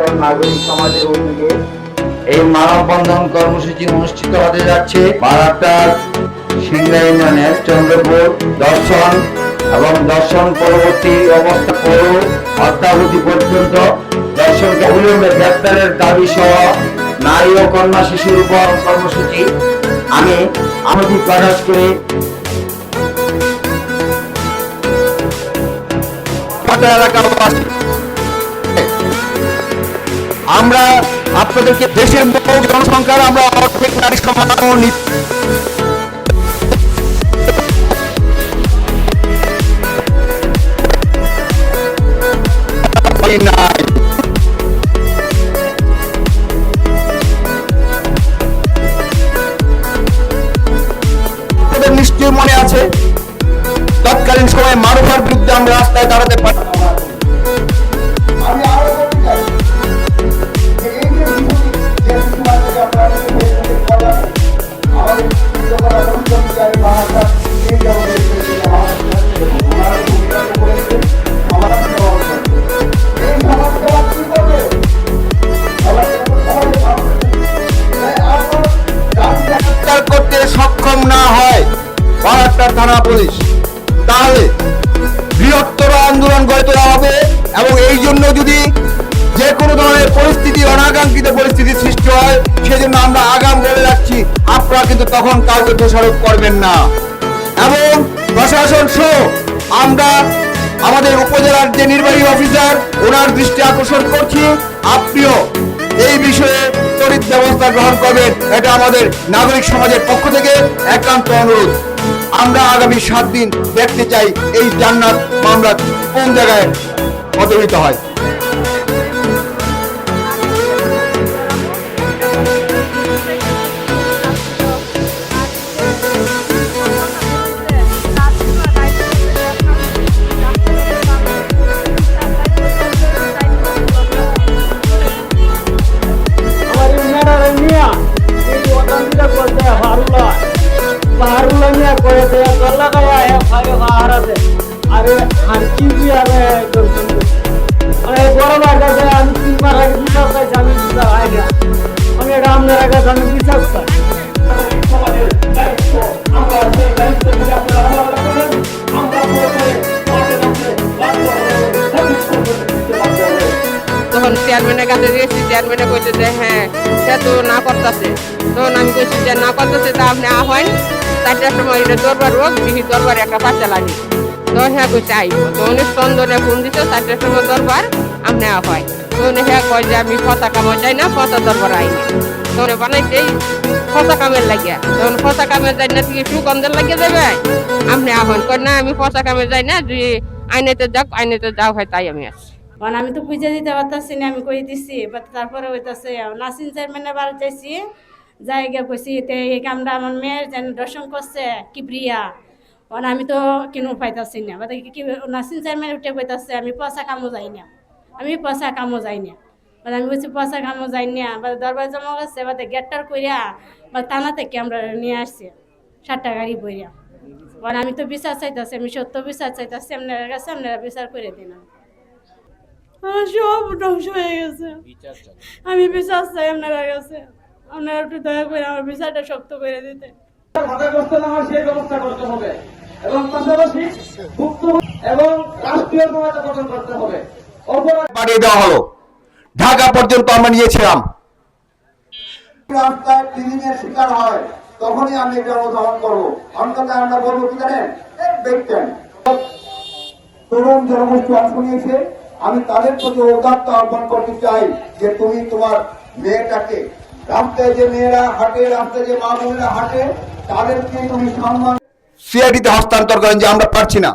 অঞ্চল নাগরিক সমাজের উদ্যোগে এই মানববন্ধন কর্মসূচি অনুষ্ঠিত হতে যাচ্ছে বারাটার সিংড়া ইউনিয়নের চন্দ্রপুর দর্শন এবং দর্শন পরবর্তী অবস্থা পৌর অত্যাবধি পর্যন্ত দর্শনকে অবিলম্বে গ্রেপ্তারের দাবি সহ নারী ও কন্যা শিশুর উপর কর্মসূচি আমি প্রকাশ করে আমরা আপনাদেরকে দেশের মোট জনসংখ্যার আমরা অর্ধেক নারী সমাগম নিশ্চয়ই মনে আছে তৎকালীন সময় মারুফার বিরুদ্ধে আমরা রাস্তায় দাঁড়াতে পারি। করতে সক্ষম না হয় বারাটার থানা পুলিশ, তাহলে বৃহত্তর আন্দোলন গড়ে তোলা হবে এবং এই জন্য যদি যে কোনো ধরনের পরিস্থিতি অনাকাঙ্ক্ষিত পরিস্থিতি সৃষ্টি হয় সেজন্য আমরা আগাম বলে রাখছি, আপনারা কিন্তু তখন কাউকে দোষারোপ করবেন না। এবং প্রশাসন সহ আমরা আমাদের উপজেলার যে নির্বাহী অফিসার ওনার দৃষ্টি আকর্ষণ করছি, আপনিও এই বিষয়ে তড়িৎ ব্যবস্থা গ্রহণ করবেন, এটা আমাদের নাগরিক সমাজের পক্ষ থেকে একান্ত অনুরোধ। আমরা আগামী 7 দিন দেখতে চাই এই জান্নাত মামলা কোন জায়গায় পদবিত হয়। তখন চেয়ারম্যানের কাছে গেছি, চেয়ারম্যানে কইছে যে হ্যাঁ সে তো না করতেছে, তখন আমি কইছি যে না করতেছে তা আপনি আহ্বান 4টার সময় এটা দরবার হোক, বিহি দরবারে একটা বাচ্চা লাগে, তখন হ্যাঁ কইছে আইব, তখন চন্দনে ফোন দিত 4টার সময় দরবার আপনি আহ্বান, তখন হ্যাঁ কয় যে আমি পতাকা মজাই না পতা দরবার আইনি, তখন বানাইছে ফসা কামের লাগিয়া, তখন ফসা কামের যাই না থেকে সুগন্ধের লাগিয়ে দেবে আপনি আহ্বান করেন না, আমি ফসা কামে যাই না, যদি আইনেতে যাক আইনেতে যাও হয় তাই আমি আসছি। কারণ আমি তো বুঝে দিতে পারতাছি না, আমি কই দিছি, তারপরে হইতাছে নাসিন চেয়ারম্যানের বাড়ি যাইছি, যাই গিয়ে কইছি এই কামটা আমার মেয়ের যেন দর্শন করছে কি প্রিয়া, কারণ আমি তো কিনো পাইতাছি না, কি নাসিন চেয়ারম্যান উঠে কইতাছে আমি পয়সা কামও যাই না, আমি পয়সা কামও যাই না, আমি বলছি পয়সা কামও যাই না, দরবার জমা গেছে গেটটার কইরা থানা থেকে আমরা নিয়ে আসছি 7টা গাড়ি বইয়া, কারণ আমি তো বিচার চাইতেছি, আমি সত্য বিচার চাইতেছি, আপনারা কাছে আপনারা বিচার করে দিন। সব ধ্বংস হয়ে গেছে, আমি বিশ্বাস চাই আপনারা কাছে, আপনারা একটু দয়া করে আমার বিচারটা শক্ত করে দিতে। বাধাগ্রস্ত না হয় সেই ব্যবস্থা করতে হবে এবং পাশাপাশি মুক্ত এবং রাষ্ট্রীয় সহায়তা প্রদান করতে হবে। পাঠিয়ে দেওয়া হলো, ঢাকা পর্যন্ত আমরা নিয়েছিলাম। রাস্তায় ক্লিনিংয়ের শিকার হয় তখনই আমি এটা অনুধাবন করবো, অন্তত আমরা বলবো কি জানেন, দেখতেন তরুণ জনগোষ্ঠী অংশ নিয়েছে, আমি তাদের প্রতি উদাত্ত আহ্বান করতে চাই যে তুমি তোমার মেয়েটাকে, রাস্তায় যে মেয়েরা হাঁটে, রাস্তায় যে মা বোনেরা হাঁটে, তাদেরকে তুমি সম্মান সিআইডিতে হস্তান্তর করেন যে আমরা পারছি না।